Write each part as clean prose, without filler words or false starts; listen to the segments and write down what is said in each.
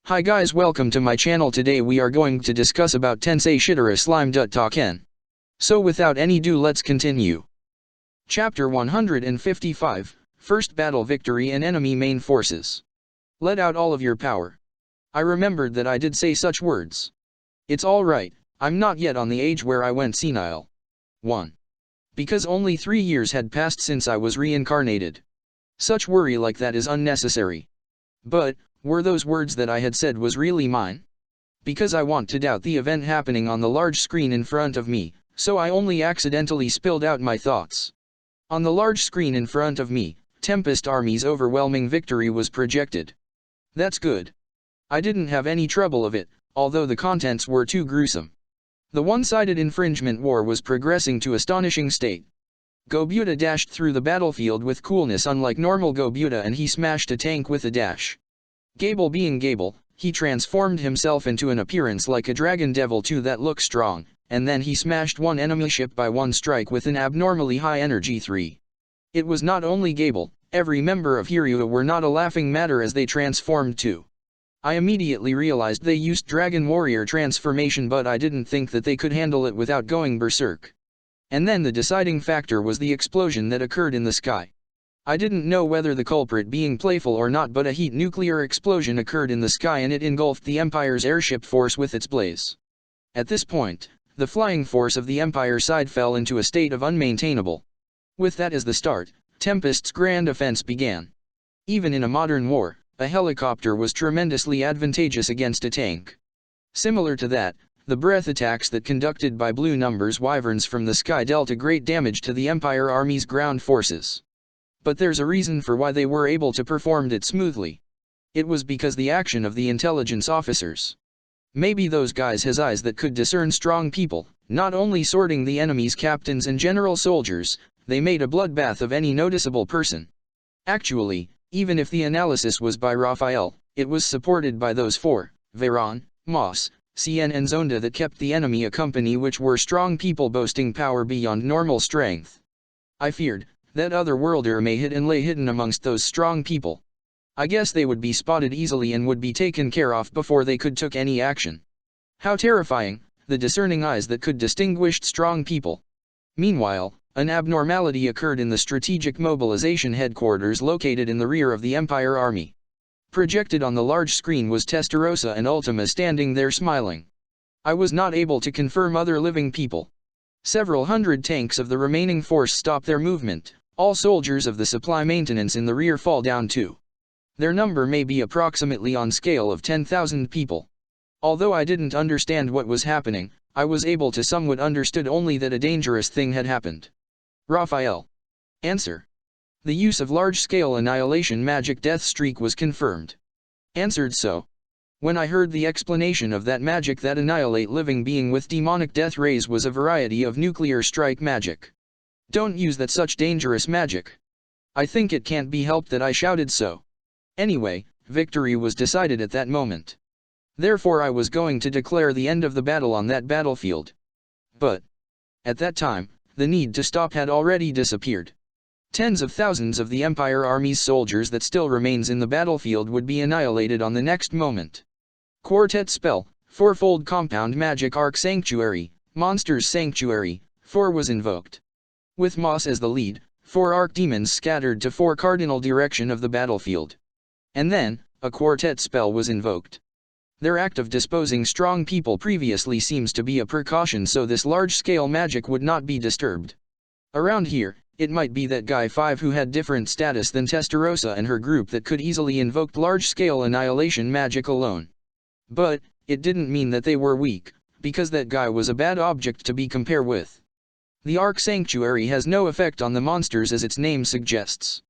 Hi guys, welcome to my channel. Today we are going to discuss about TENSEI SHITARA Slime Datta. So without any ado, let's continue. Chapter 155, First Battle Victory and Enemy Main Forces. Let out all of your power. I remembered that I did say such words. It's alright, I'm not yet on the age where I went senile. 1. Because only 3 years had passed since I was reincarnated. Such worry like that is unnecessary. But, were those words that I had said was really mine? Because I want to doubt the event happening on the large screen in front of me, so I only accidentally spilled out my thoughts. On the large screen in front of me, Tempest Army's overwhelming victory was projected. That's good. I didn't have any trouble of it, although the contents were too gruesome. The one-sided infringement war was progressing to astonishing state. Gobuta dashed through the battlefield with coolness unlike normal Gobuta, and he smashed a tank with a dash. Gable being Gable, he transformed himself into an appearance like a dragon devil too that looked strong, and then he smashed one enemy ship by one strike with an abnormally high energy 3. It was not only Gable, every member of Hiryu were not a laughing matter as they transformed too. I immediately realized they used Dragon Warrior transformation, but I didn't think that they could handle it without going berserk. And then the deciding factor was the explosion that occurred in the sky. I didn't know whether the culprit being playful or not, but a heat nuclear explosion occurred in the sky and it engulfed the Empire's airship force with its blaze. At this point, the flying force of the Empire side fell into a state of unmaintainable. With that as the start, Tempest's grand offense began. Even in a modern war, a helicopter was tremendously advantageous against a tank. Similar to that, the breath attacks that conducted by Blue Number's wyverns from the sky dealt a great damage to the Empire Army's ground forces. But there's a reason for why they were able to perform it smoothly. It was because the action of the intelligence officers. Maybe those guys has eyes that could discern strong people, not only sorting the enemy's captains and general soldiers, they made a bloodbath of any noticeable person. Actually, even if the analysis was by Raphael, it was supported by those four, Veyron, Moss, Cien and Zonda, that kept the enemy a company, which were strong people boasting power beyond normal strength. I feared that other worlder may hid and lay hidden amongst those strong people. I guess they would be spotted easily and would be taken care of before they could took any action. How terrifying, the discerning eyes that could distinguish strong people. Meanwhile, an abnormality occurred in the strategic mobilization headquarters located in the rear of the Empire Army. Projected on the large screen was Testarossa and Ultima standing there smiling. I was not able to confirm other living people. Several hundred tanks of the remaining force stop their movement. All soldiers of the supply maintenance in the rear fall down too. Their number may be approximately on scale of 10,000 people. Although I didn't understand what was happening, I was able to somewhat understood only that a dangerous thing had happened. Raphael. Answer. The use of large-scale annihilation magic death streak was confirmed. Answered so. When I heard the explanation of that magic that annihilate living being with demonic death rays was a variety of nuclear strike magic. Don't use that such dangerous magic. I think it can't be helped that I shouted so. Anyway, victory was decided at that moment. Therefore I was going to declare the end of the battle on that battlefield. But, at that time, the need to stop had already disappeared. Tens of thousands of the Empire Army's soldiers that still remains in the battlefield would be annihilated on the next moment. Quartet spell, fourfold compound magic Arc Sanctuary, Monsters Sanctuary, 4 was invoked. With Moss as the lead, 4 archdemons scattered to 4 cardinal direction of the battlefield. And then, a quartet spell was invoked. Their act of disposing strong people previously seems to be a precaution so this large-scale magic would not be disturbed. Around here, it might be that Guy 5 who had different status than Testarossa and her group that could easily invoke large-scale annihilation magic alone. But, it didn't mean that they were weak, because that guy was a bad object to be compared with. The Arc Sanctuary has no effect on the monsters as its name suggests.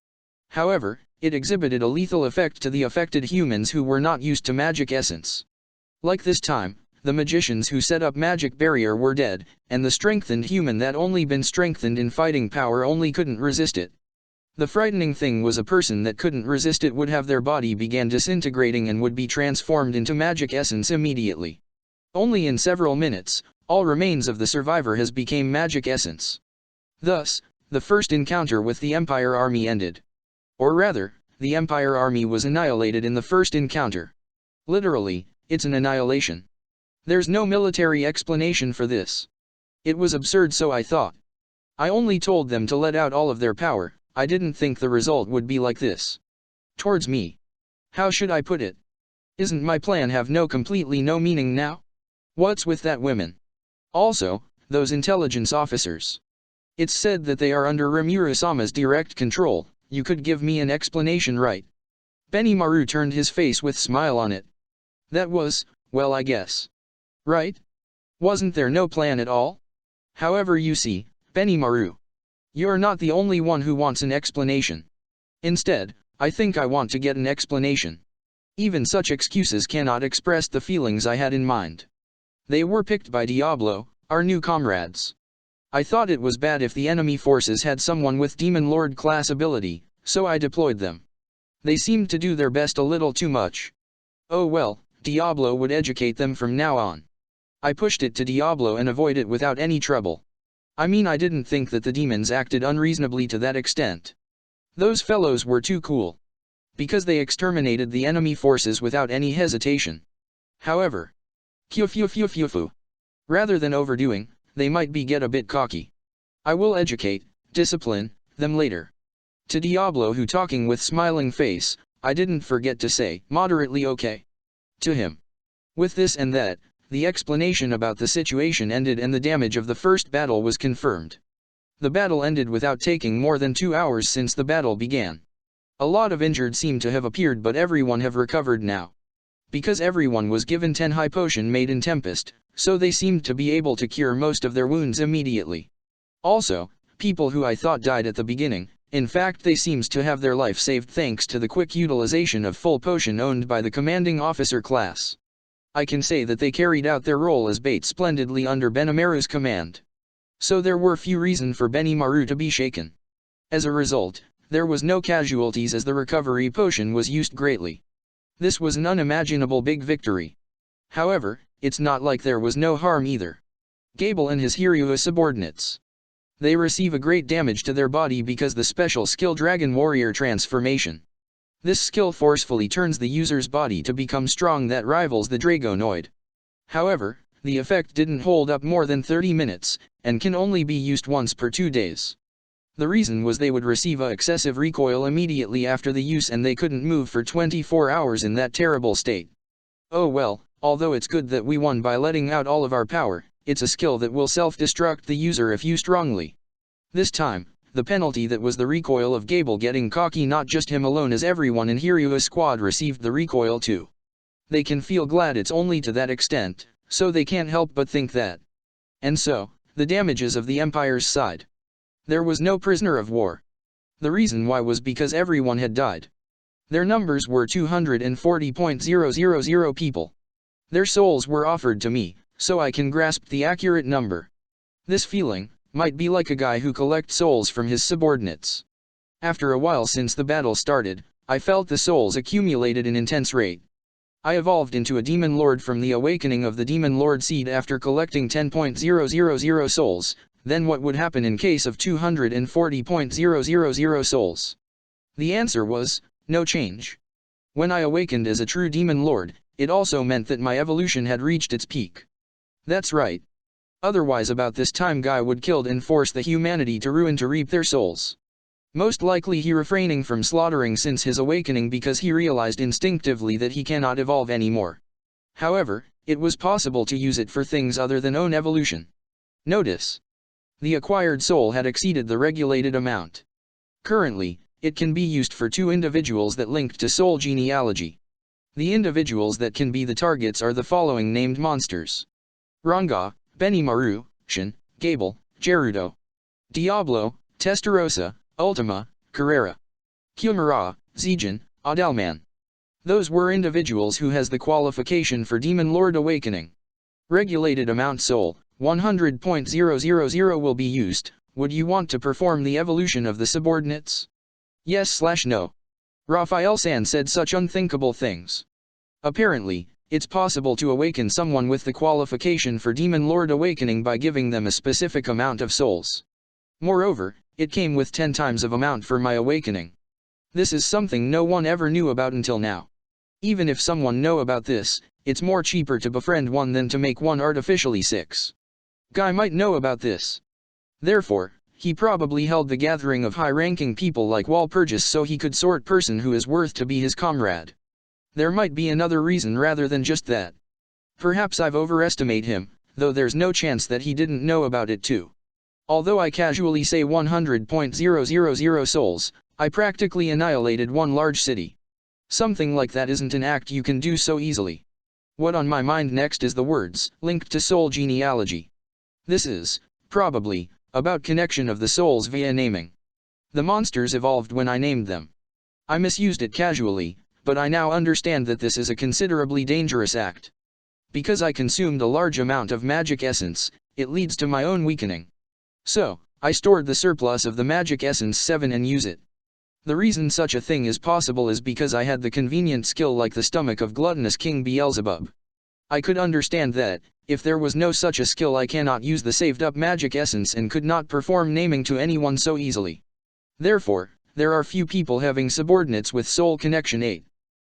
However, it exhibited a lethal effect to the affected humans who were not used to magic essence. Like this time, the magicians who set up magic barrier were dead, and the strengthened human that only been strengthened in fighting power only couldn't resist it. The frightening thing was a person that couldn't resist it would have their body began disintegrating and would be transformed into magic essence immediately. Only in several minutes, all remains of the survivor has became magic essence. Thus, the first encounter with the Empire Army ended. Or rather, the Empire Army was annihilated in the first encounter. Literally, it's an annihilation. There's no military explanation for this. It was absurd, so I thought. I only told them to let out all of their power. I didn't think the result would be like this. Towards me. How should I put it? Isn't my plan have completely no meaning now? What's with that women? Also, those intelligence officers. It's said that they are under Rimuru-sama's direct control. You could give me an explanation, right? Benimaru turned his face with smile on it. That was, well, I guess. Right? Wasn't there no plan at all? However, you see, Benimaru, you're not the only one who wants an explanation. Instead, I think I want to get an explanation. Even such excuses cannot express the feelings I had in mind. They were picked by Diablo, our new comrades. I thought it was bad if the enemy forces had someone with Demon Lord class ability, so I deployed them. They seemed to do their best a little too much. Oh well, Diablo would educate them from now on. I pushed it to Diablo and avoid it without any trouble. I mean, I didn't think that the demons acted unreasonably to that extent. Those fellows were too cool. Because they exterminated the enemy forces without any hesitation. However, rather than overdoing, they might get a bit cocky. I will educate, discipline, them later. To Diablo, who talking with smiling face, I didn't forget to say, moderately okay. To him. With this and that, the explanation about the situation ended and the damage of the first battle was confirmed. The battle ended without taking more than 2 hours since the battle began. A lot of injured seem to have appeared, but everyone have recovered now. Because everyone was given 10 high potion made in Tempest, so they seemed to be able to cure most of their wounds immediately. Also, people who I thought died at the beginning, in fact they seems to have their life saved thanks to the quick utilization of full potion owned by the commanding officer class. I can say that they carried out their role as bait splendidly under Benimaru's command. So there were few reason for Benimaru to be shaken. As a result, there was no casualties as the recovery potion was used greatly. This was an unimaginable big victory. However, it's not like there was no harm either. Gable and his Hiryu subordinates. They receive a great damage to their body because the special skill Dragon Warrior Transformation. This skill forcefully turns the user's body to become strong that rivals the Dragonoid. However, the effect didn't hold up more than 30 minutes, and can only be used once per 2 days. The reason was they would receive a excessive recoil immediately after the use and they couldn't move for 24 hours in that terrible state. Oh well, although it's good that we won by letting out all of our power, it's a skill that will self-destruct the user if used wrongly. This time, the penalty that was the recoil of Gable getting cocky, not just him alone as everyone in Hiryu's squad received the recoil too. They can feel glad it's only to that extent, so they can't help but think that. And so, the damages of the Empire's side. There was no prisoner of war. The reason why was because everyone had died. Their numbers were 240,000 people. Their souls were offered to me, so I can grasp the accurate number. This feeling might be like a guy who collects souls from his subordinates. After a while since the battle started, I felt the souls accumulated in intense rate. I evolved into a Demon Lord from the awakening of the Demon Lord seed after collecting 10,000 souls. Then what would happen in case of 240,000 souls? The answer was, no change. When I awakened as a true Demon Lord, it also meant that my evolution had reached its peak. That's right. Otherwise about this time Guy would killed and force the humanity to ruin to reap their souls. Most likely he refraining from slaughtering since his awakening because he realized instinctively that he cannot evolve anymore. However, it was possible to use it for things other than own evolution. Notice. The acquired soul had exceeded the regulated amount. Currently, it can be used for 2 individuals that linked to soul genealogy. The individuals that can be the targets are the following named monsters: Ranga, Benimaru, Shin, Gable, Gerudo, Diablo, Testarossa, Ultima, Carrera, Kumara, Zijin, Adelman. Those were individuals who has the qualification for Demon Lord Awakening. Regulated amount soul, 100.000 will be used. Would you want to perform the evolution of the subordinates? Yes/no. Raphael-san said such unthinkable things. Apparently, it's possible to awaken someone with the qualification for Demon Lord Awakening by giving them a specific amount of souls. Moreover, it came with 10 times of amount for my awakening. This is something no one ever knew about until now. Even if someone know about this, it's more cheaper to befriend one than to make one artificially 6. Guy might know about this. Therefore, he probably held the gathering of high-ranking people like Walpurgis so he could sort person who is worth to be his comrade. There might be another reason rather than just that. Perhaps I've overestimated him, though there's no chance that he didn't know about it too. Although I casually say 100.000 souls, I practically annihilated one large city. Something like that isn't an act you can do so easily. What on my mind next is the words, linked to soul genealogy. This is, probably, about connection of the souls via naming. The monsters evolved when I named them. I misused it casually, but I now understand that this is a considerably dangerous act. Because I consumed a large amount of magic essence, it leads to my own weakening. So, I stored the surplus of the magic essence 7 and use it. The reason such a thing is possible is because I had the convenient skill like the stomach of gluttonous King Beelzebub. I could understand that, if there was no such a skill I cannot use the saved up magic essence and could not perform naming to anyone so easily. Therefore, there are few people having subordinates with soul connection 8.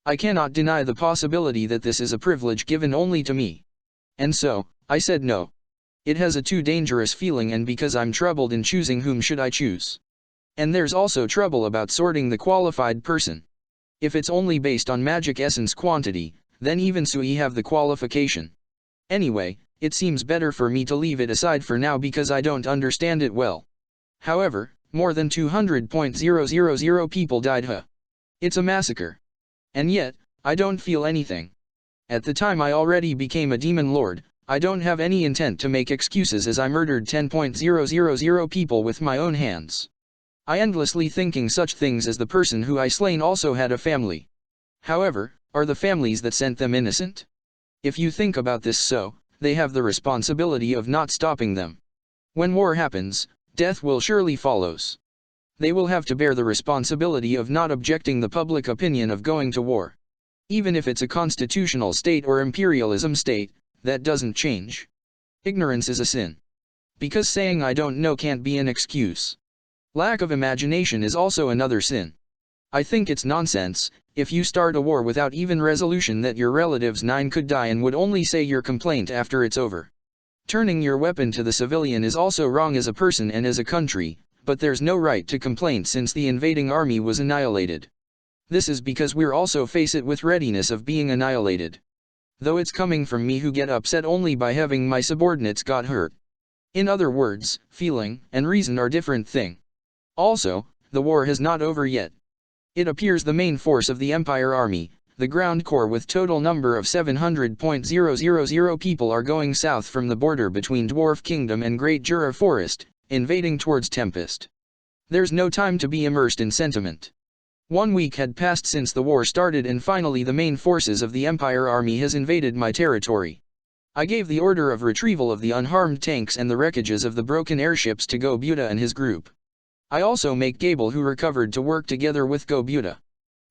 I cannot deny the possibility that this is a privilege given only to me. And so, I said no. It has a too dangerous feeling and because I'm troubled in choosing whom should I choose. And there's also trouble about sorting the qualified person. If it's only based on magic essence quantity, then even Sui have the qualification. Anyway, it seems better for me to leave it aside for now because I don't understand it well. However, more than 200.000 people died. It's a massacre. And yet, I don't feel anything. At the time I already became a demon lord, I don't have any intent to make excuses as I murdered 10.000 people with my own hands. I endlessly thinking such things as the person who I slain also had a family. However, are the families that sent them innocent? If you think about this so, they have the responsibility of not stopping them. When war happens, death will surely follows. They will have to bear the responsibility of not objecting the public opinion of going to war. Even if it's a constitutional state or imperialism state, that doesn't change. Ignorance is a sin. Because saying I don't know can't be an excuse. Lack of imagination is also another sin. I think it's nonsense, if you start a war without even resolution that your relatives 9 could die and would only say your complaint after it's over. Turning your weapon to the civilian is also wrong as a person and as a country, but there's no right to complaint since the invading army was annihilated. This is because we're also face it with readiness of being annihilated. Though it's coming from me who get upset only by having my subordinates got hurt. In other words, feeling and reason are different thing. Also, the war has not over yet. It appears the main force of the Empire Army, the ground corps with total number of 700.000 people are going south from the border between Dwarf Kingdom and Great Jura Forest, invading towards Tempest. There's no time to be immersed in sentiment. 1 week had passed since the war started and finally the main forces of the Empire Army has invaded my territory. I gave the order of retrieval of the unharmed tanks and the wreckages of the broken airships to Go-Buta and his group. I also make Gable who recovered to work together with Go-Buta.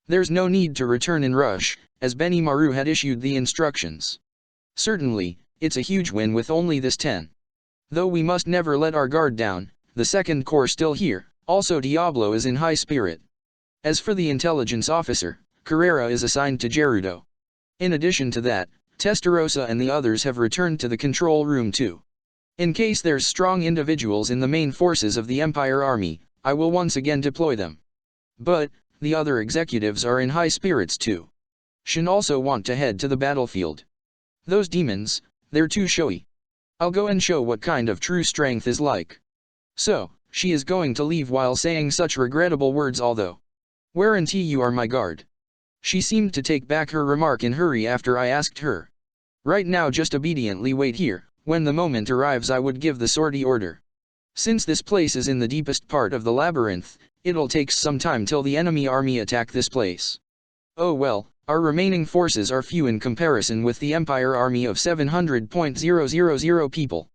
There's no need to return in rush, as Benimaru had issued the instructions. Certainly, it's a huge win with only this 10. Though we must never let our guard down, the second corps still here, also Diablo is in high spirit. As for the intelligence officer, Carrera is assigned to Gerudo. In addition to that, Testarossa and the others have returned to the control room too. In case there's strong individuals in the main forces of the Empire Army, I will once again deploy them. But, the other executives are in high spirits too. Shin also want to head to the battlefield. Those demons, they're too showy. I'll go and show what kind of true strength is like. So, she is going to leave while saying such regrettable words although. Guarantee you are my guard. She seemed to take back her remark in hurry after I asked her. Right now just obediently wait here, when the moment arrives I would give the sortie order. Since this place is in the deepest part of the labyrinth, it'll take some time till the enemy army attack this place. Oh well, our remaining forces are few in comparison with the Empire army of 700.000 people.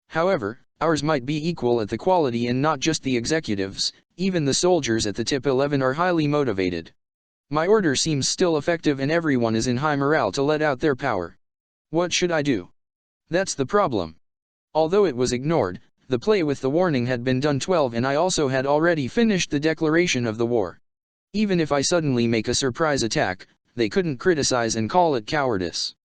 However, ours might be equal at the quality and not just the executives, even the soldiers at the tip 11 are highly motivated. My order seems still effective and everyone is in high morale to let out their power. What should I do? That's the problem. Although it was ignored, the play with the warning had been done 12 and I also had already finished the declaration of the war. Even if I suddenly make a surprise attack, they couldn't criticize and call it cowardice.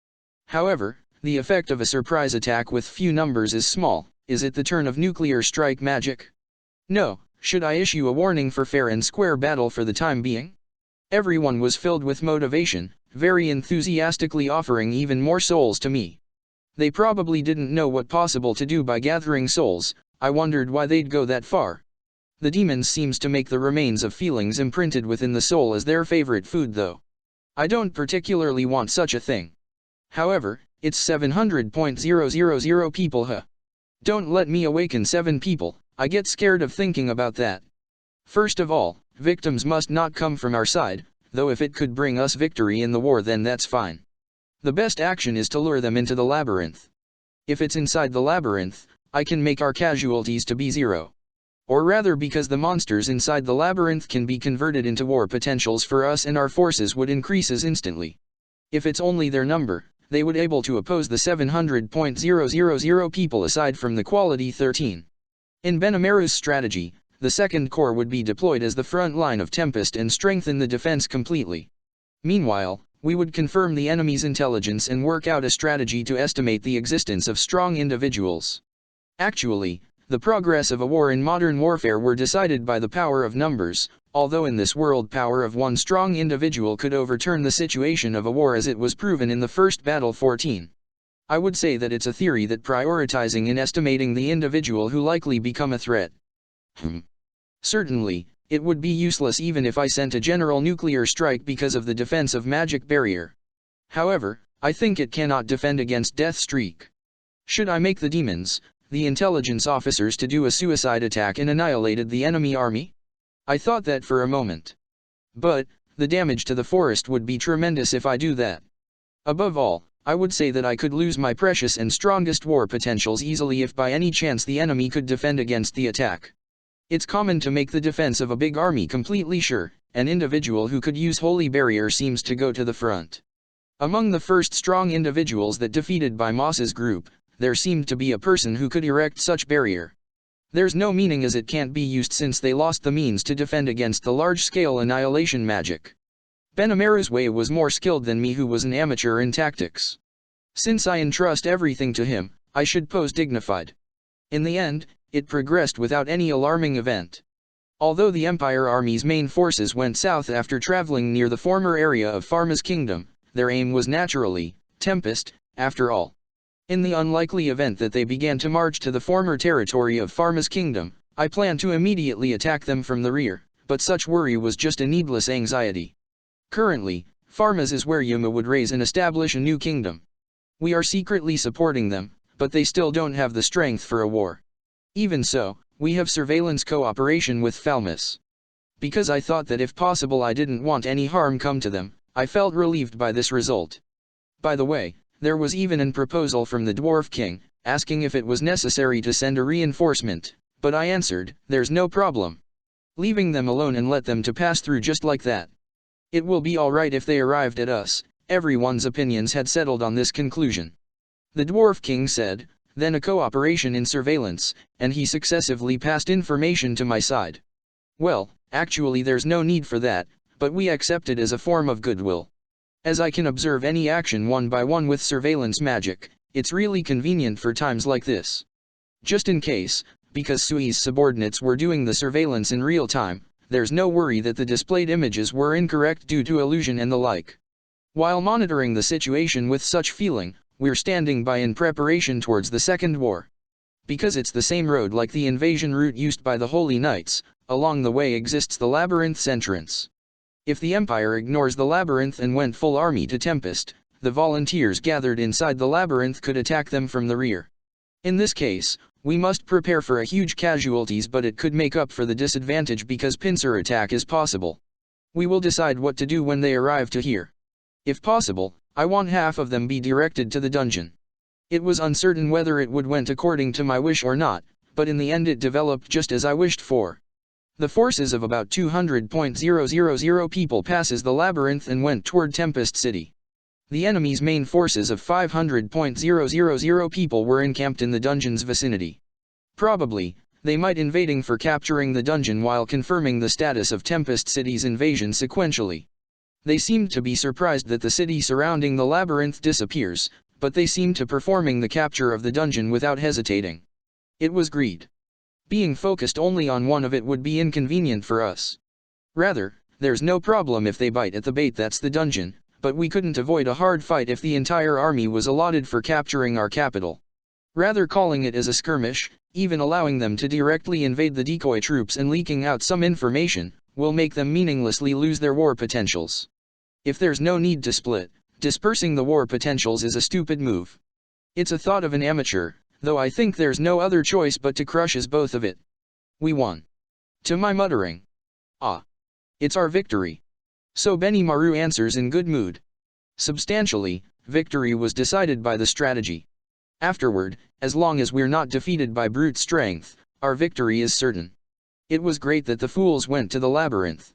However, the effect of a surprise attack with few numbers is small. Is it the turn of nuclear strike magic? No. Should I issue a warning for fair and square battle for the time being? Everyone was filled with motivation, very enthusiastically offering even more souls to me. They probably didn't know what possible to do by gathering souls. I wondered why they'd go that far. The demons seems to make the remains of feelings imprinted within the soul as their favorite food though. I don't particularly want such a thing. However, it's 700,000 people huh. Don't let me awaken 7 people, I get scared of thinking about that. First of all, victims must not come from our side, though if it could bring us victory in the war then that's fine. The best action is to lure them into the labyrinth. If it's inside the labyrinth, I can make our casualties to be 0. Or rather because the monsters inside the labyrinth can be converted into war potentials for us and our forces would increases instantly. If it's only their number, they would able to oppose the 700,000 people aside from the quality 13. In Benimaru's strategy, the second corps would be deployed as the front line of Tempest and strengthen the defense completely. Meanwhile, we would confirm the enemy's intelligence and work out a strategy to estimate the existence of strong individuals. Actually, the progress of a war in modern warfare were decided by the power of numbers, although in this world power of one strong individual could overturn the situation of a war as it was proven in the first battle 14. I would say that it's a theory that prioritizing and estimating the individual who likely become a threat. Certainly, it would be useless even if I sent a general nuclear strike because of the defense of magic barrier. However, I think it cannot defend against death streak. Should I make the demons, the intelligence officers to do a suicide attack and annihilated the enemy army? I thought that for a moment. But, the damage to the forest would be tremendous if I do that. Above all, I would say that I could lose my precious and strongest war potentials easily if by any chance the enemy could defend against the attack. It's common to make the defense of a big army completely sure. An individual who could use holy barrier seems to go to the front. Among the first strong individuals that defeated by Moss's group, there seemed to be a person who could erect such barrier. There's no meaning as it can't be used since they lost the means to defend against the large-scale annihilation magic. Benimaru's way was more skilled than me who was an amateur in tactics. Since I entrust everything to him, I should pose dignified. In the end, it progressed without any alarming event. Although the Empire Army's main forces went south after traveling near the former area of Pharma's kingdom, their aim was naturally, Tempest, after all. In the unlikely event that they began to march to the former territory of Pharma's kingdom, I planned to immediately attack them from the rear, but such worry was just a needless anxiety. Currently, Pharma's is where Yuma would raise and establish a new kingdom. We are secretly supporting them, but they still don't have the strength for a war. Even so, we have surveillance cooperation with Falmus. Because I thought that if possible I didn't want any harm come to them, I felt relieved by this result. By the way, there was even an proposal from the Dwarf King, asking if it was necessary to send a reinforcement, but I answered, there's no problem. Leaving them alone and let them to pass through just like that. It will be alright if they arrived at us. Everyone's opinions had settled on this conclusion. The Dwarf King said, then a cooperation in surveillance, and he successively passed information to my side. Well, actually there's no need for that, but we accept it as a form of goodwill. As I can observe any action one by one with surveillance magic, it's really convenient for times like this. Just in case, because Sui's subordinates were doing the surveillance in real time, there's no worry that the displayed images were incorrect due to illusion and the like. While monitoring the situation with such feeling, we're standing by in preparation towards the Second War. Because it's the same road like the invasion route used by the Holy Knights, along the way exists the labyrinth's entrance. If the Empire ignores the labyrinth and went full army to Tempest, the volunteers gathered inside the labyrinth could attack them from the rear. In this case, we must prepare for a huge casualties, but it could make up for the disadvantage because pincer attack is possible. We will decide what to do when they arrive to here. If possible, I want half of them be directed to the dungeon. It was uncertain whether it would went according to my wish or not, but in the end it developed just as I wished for. The forces of about 200,000 people passes the labyrinth and went toward Tempest City. The enemy's main forces of 500,000 people were encamped in the dungeon's vicinity. Probably, they might invading for capturing the dungeon while confirming the status of Tempest City's invasion sequentially. They seemed to be surprised that the city surrounding the labyrinth disappears, but they seemed to performing the capture of the dungeon without hesitating. It was greed. Being focused only on one of it would be inconvenient for us. Rather, there's no problem if they bite at the bait that's the dungeon, but we couldn't avoid a hard fight if the entire army was allotted for capturing our capital. Rather calling it as a skirmish, even allowing them to directly invade the decoy troops and leaking out some information, will make them meaninglessly lose their war potentials. If there's no need to split, dispersing the war potentials is a stupid move. It's a thought of an amateur, though I think there's no other choice but to crush as both of it. We won. To my muttering. Ah. It's our victory. So Benimaru answers in good mood. Substantially, victory was decided by the strategy. Afterward, as long as we're not defeated by brute strength, our victory is certain. It was great that the fools went to the labyrinth.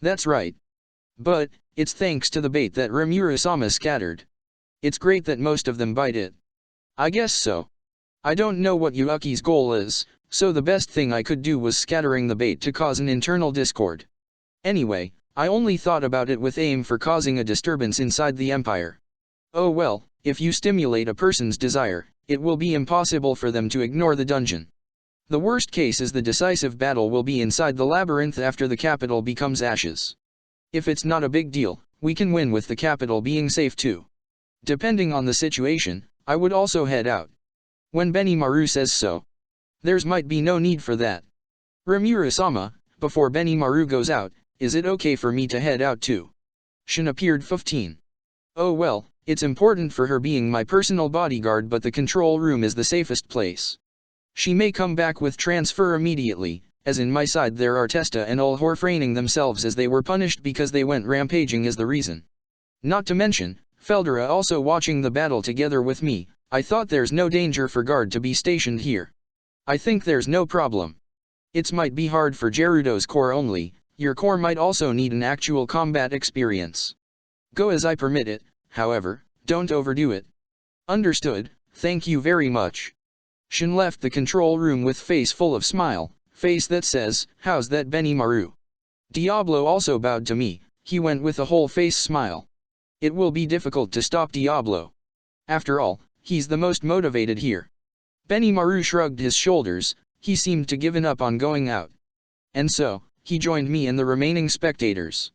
That's right. But, it's thanks to the bait that Rimuru-sama scattered. It's great that most of them bite it. I guess so. I don't know what Yuuki's goal is, so the best thing I could do was scattering the bait to cause an internal discord. Anyway, I only thought about it with aim for causing a disturbance inside the empire. Oh well, if you stimulate a person's desire, it will be impossible for them to ignore the dungeon. The worst case is the decisive battle will be inside the labyrinth after the capital becomes ashes. If it's not a big deal, we can win with the capital being safe too. Depending on the situation, I would also head out. When Benimaru says so. There's might be no need for that. Rimuru-sama, before Benimaru goes out, is it okay for me to head out too? Shin appeared 15. Oh well, it's important for her being my personal bodyguard, but the control room is the safest place. She may come back with transfer immediately, as in my side there are Testa and Ulhor refraining themselves as they were punished because they went rampaging is the reason. Not to mention, Feldera also watching the battle together with me. I thought there's no danger for guard to be stationed here. I think there's no problem. It might be hard for Gerudo's corps only, your corps might also need an actual combat experience. Go as I permit it, however, don't overdo it. Understood, thank you very much. Shin left the control room with face full of smile, face that says, how's that Benimaru? Diablo also bowed to me, he went with a whole face smile. It will be difficult to stop Diablo. After all, he's the most motivated here. Benimaru shrugged his shoulders, he seemed to given up on going out. And so, he joined me and the remaining spectators.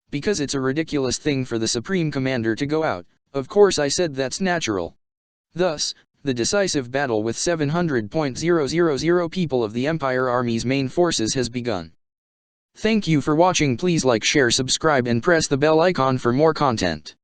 Because it's a ridiculous thing for the Supreme Commander to go out, of course I said that's natural. Thus, the decisive battle with 700,000 people of the Empire Army's main forces has begun. Thank you for watching. Please like, share, subscribe and press the bell icon for more content.